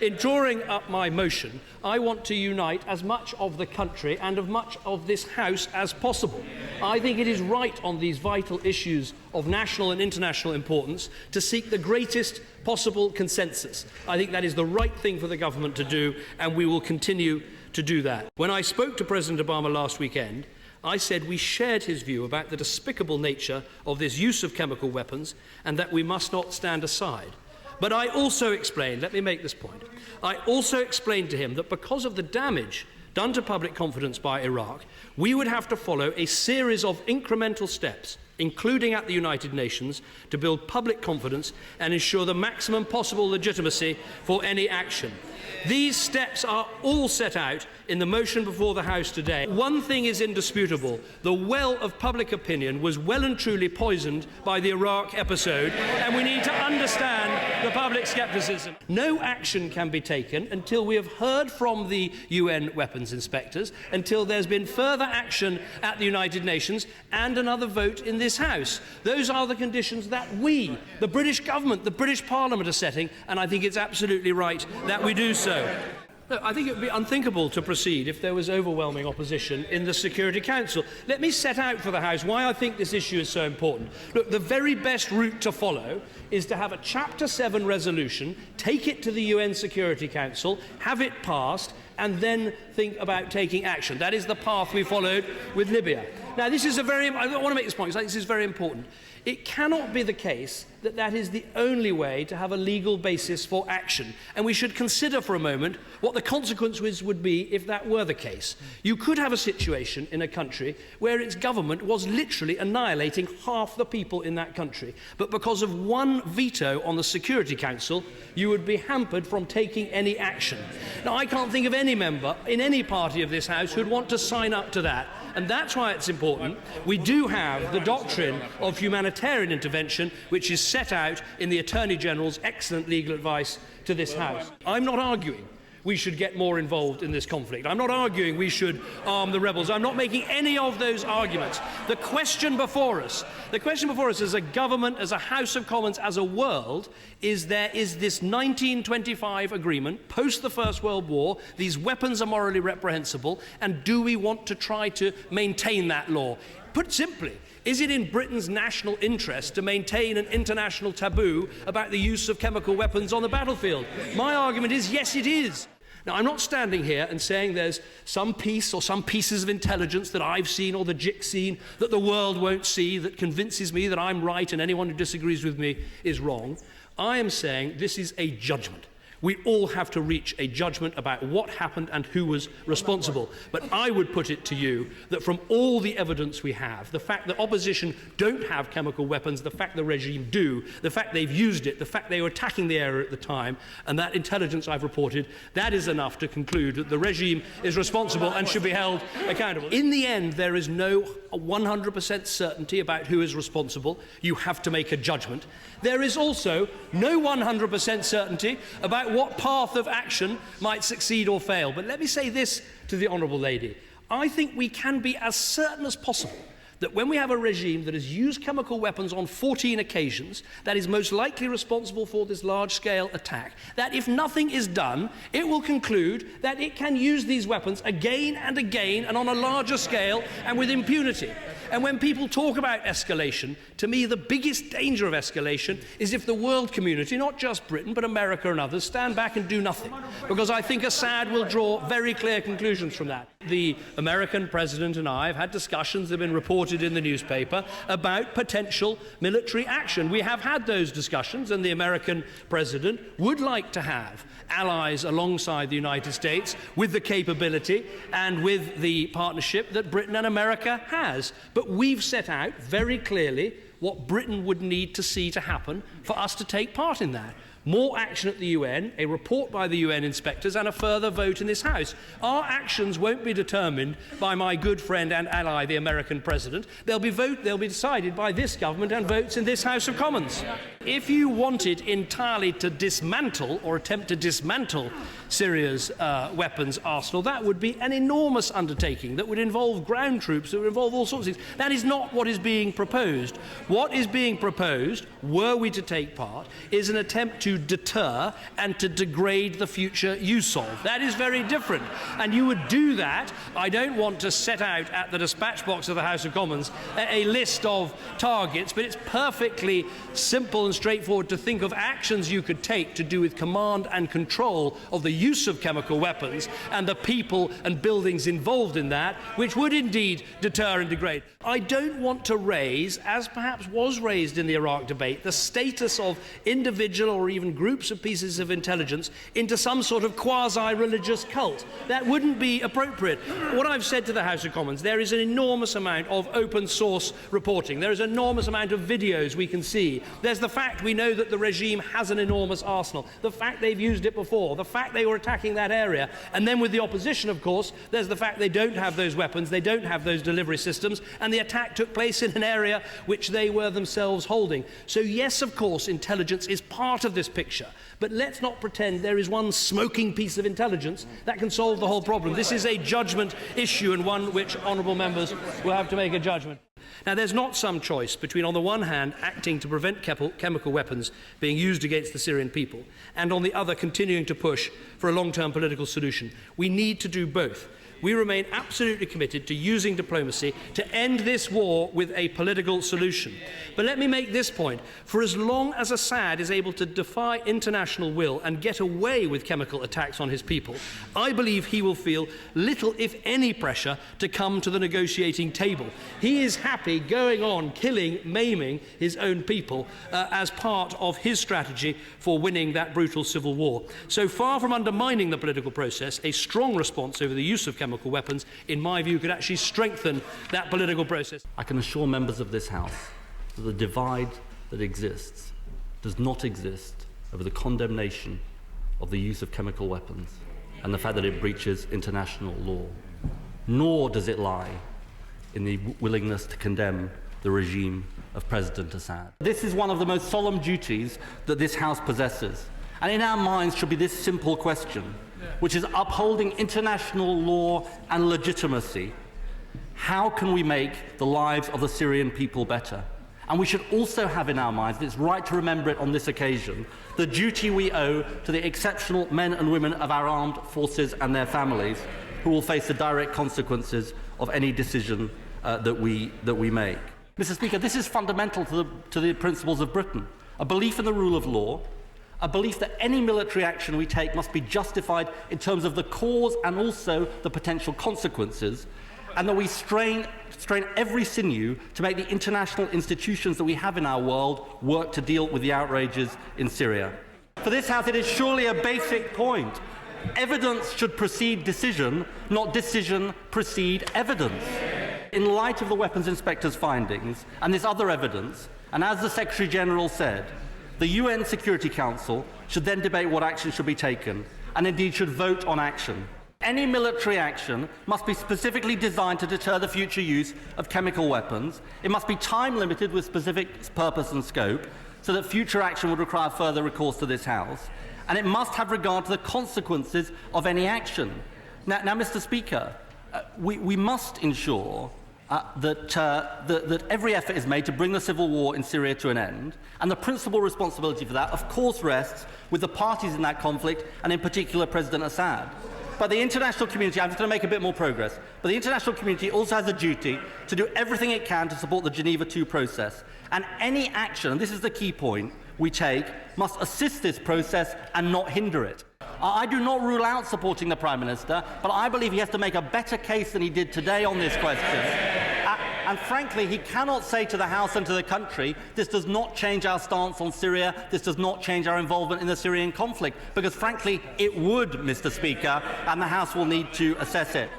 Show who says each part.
Speaker 1: in drawing up my motion, I want to unite as much of the country and of much of this House as possible. I think it is right on these vital issues of national and international importance to seek the greatest possible consensus. I think that is the right thing for the government to do, and we will continue to do that. When I spoke to President Obama last weekend, I said we shared his view about the despicable nature of this use of chemical weapons and that we must not stand aside. But I also explained, let me make this point, I also explained to him that because of the damage done to public confidence by Iraq, we would have to follow a series of incremental steps, including at the United Nations, to build public confidence and ensure the maximum possible legitimacy for any action. These steps are all set out in the motion before the House today. One thing is indisputable. The well of public opinion was well and truly poisoned by the Iraq episode, and we need to understand the public scepticism. No action can be taken until we have heard from the UN weapons inspectors, until there's been further action at the United Nations and another vote in this House. Those are the conditions that we, the British government, the British Parliament, are setting, and I think it's absolutely right that we do so. Look, I think it would be unthinkable to proceed if there was overwhelming opposition in the Security Council. Let me set out for the House why I think this issue is so important. Look, the very best route to follow is to have a Chapter 7 resolution, take it to the UN Security Council, have it passed, and then think about taking action. That is the path we followed with Libya. Now, this is I want to make this point, because this is very important. It cannot be the case that that is the only way to have a legal basis for action. And we should consider for a moment what the consequences would be if that were the case. You could have a situation in a country where its government was literally annihilating half the people in that country. But because of one veto on the Security Council, you would be hampered from taking any action. Now, I can't think of any member in any party of this House who'd want to sign up to that. And that's why it's important. We do have the doctrine of humanitarian intervention, which is set out in the Attorney General's excellent legal advice to this House. I'm not arguing we should get more involved in this conflict. I'm not arguing we should arm the rebels. I'm not making any of those arguments. The question before us as a government, as a House of Commons, as a world, is there is this 1925 agreement, post the First World War, these weapons are morally reprehensible, and do we want to try to maintain that law? Put simply, is it in Britain's national interest to maintain an international taboo about the use of chemical weapons on the battlefield? My argument is yes, it is. Now, I'm not standing here and saying there's some piece or some pieces of intelligence that I've seen or the JIC's seen that the world won't see that convinces me that I'm right and anyone who disagrees with me is wrong. I am saying this is a judgment. We all have to reach a judgment about what happened and who was responsible. But I would put it to you that from all the evidence we have, the fact that opposition don't have chemical weapons, the fact the regime do, the fact they've used it, the fact they were attacking the area at the time, and that intelligence I've reported, that is enough to conclude that the regime is responsible and should be held accountable. In the end, there is no 100% certainty about who is responsible. You have to make a judgment. There is also no 100% certainty about what path of action might succeed or fail. But let me say this to the Honourable Lady. I think we can be as certain as possible that when we have a regime that has used chemical weapons on 14 occasions, that is most likely responsible for this large-scale attack, that if nothing is done, it will conclude that it can use these weapons again and again and on a larger scale and with impunity. And when people talk about escalation, to me the biggest danger of escalation is if the world community, not just Britain but America and others, stand back and do nothing. Because I think Assad will draw very clear conclusions from that. The American president and I have had discussions that have been reported in the newspaper about potential military action. We have had those discussions, and the American president would like to have allies alongside the United States with the capability and with the partnership that Britain and America has. But we've set out very clearly what Britain would need to see to happen for us to take part in that. More action at the UN, a report by the UN inspectors, and a further vote in this House. Our actions won't be determined by my good friend and ally, the American president. They'll be decided by this government and votes in this House of Commons. If you wanted entirely to dismantle or attempt to dismantle Syria's weapons arsenal, that would be an enormous undertaking that would involve ground troops, that would involve all sorts of things. That is not what is being proposed. What is being proposed, were we to take part, is an attempt to to deter and to degrade the future use of. That is very different. And you would do that. I don't want to set out at the dispatch box of the House of Commons a list of targets, but it's perfectly simple and straightforward to think of actions you could take to do with command and control of the use of chemical weapons and the people and buildings involved in that, which would indeed deter and degrade. I don't want to raise, as perhaps was raised in the Iraq debate, the status of individual or even groups of pieces of intelligence into some sort of quasi-religious cult. That wouldn't be appropriate. What I've said to the House of Commons, there is an enormous amount of open source reporting. There is an enormous amount of videos we can see. There's the fact we know that the regime has an enormous arsenal, the fact they've used it before, the fact they were attacking that area. And then with the opposition, of course, there's the fact they don't have those weapons, they don't have those delivery systems, and the attack took place in an area which they were themselves holding. So yes, of course, intelligence is part of this picture, but let's not pretend there is one smoking piece of intelligence that can solve the whole problem. This is a judgment issue, and one which honourable members will have to make a judgment. Now, there's not some choice between, on the one hand, acting to prevent chemical weapons being used against the Syrian people, and on the other, continuing to push for a long-term political solution. We need to do both. We remain absolutely committed to using diplomacy to end this war with a political solution. But let me make this point. For as long as Assad is able to defy international will and get away with chemical attacks on his people, I believe he will feel little, if any, pressure to come to the negotiating table. He is happy going on killing, maiming his own people as part of his strategy for winning that brutal civil war. So far from undermining the political process, a strong response over the use of chemical weapons, in my view, could actually strengthen that political process.
Speaker 2: I can assure members of this House that the divide that exists does not exist over the condemnation of the use of chemical weapons and the fact that it breaches international law, nor does it lie in the willingness to condemn the regime of President Assad. This is one of the most solemn duties that this House possesses, and in our minds should be this simple question, which is upholding international law and legitimacy. How can we make the lives of the Syrian people better? And we should also have in our minds, and it's right to remember it on this occasion, the duty we owe to the exceptional men and women of our armed forces and their families, who will face the direct consequences of any decision that we make. Mr. Speaker, this is fundamental to the principles of Britain, a belief in the rule of law, a belief that any military action we take must be justified in terms of the cause and also the potential consequences, and that we strain every sinew to make the international institutions that we have in our world work to deal with the outrages in Syria. For this House, it is surely a basic point. Evidence should precede decision, not decision precede evidence. In light of the weapons inspector's findings and this other evidence, and as the Secretary-General said, the UN Security Council should then debate what action should be taken, and indeed should vote on action. Any military action must be specifically designed to deter the future use of chemical weapons. It must be time-limited with specific purpose and scope, so that future action would require further recourse to this House. And it must have regard to the consequences of any action. Now Mr. Speaker, we must ensure that every effort is made to bring the civil war in Syria to an end, and the principal responsibility for that, of course, rests with the parties in that conflict, and in particular President Assad. But the international community, I'm just going to make a bit more progress, but the international community also has a duty to do everything it can to support the Geneva II process. And any action, and this is the key point, we take must assist this process and not hinder it. I do not rule out supporting the Prime Minister, but I believe he has to make a better case than he did today on this question. And frankly, he cannot say to the House and to the country, this does not change our stance on Syria, this does not change our involvement in the Syrian conflict, because frankly, it would, Mr. Speaker, and the House will need to assess it.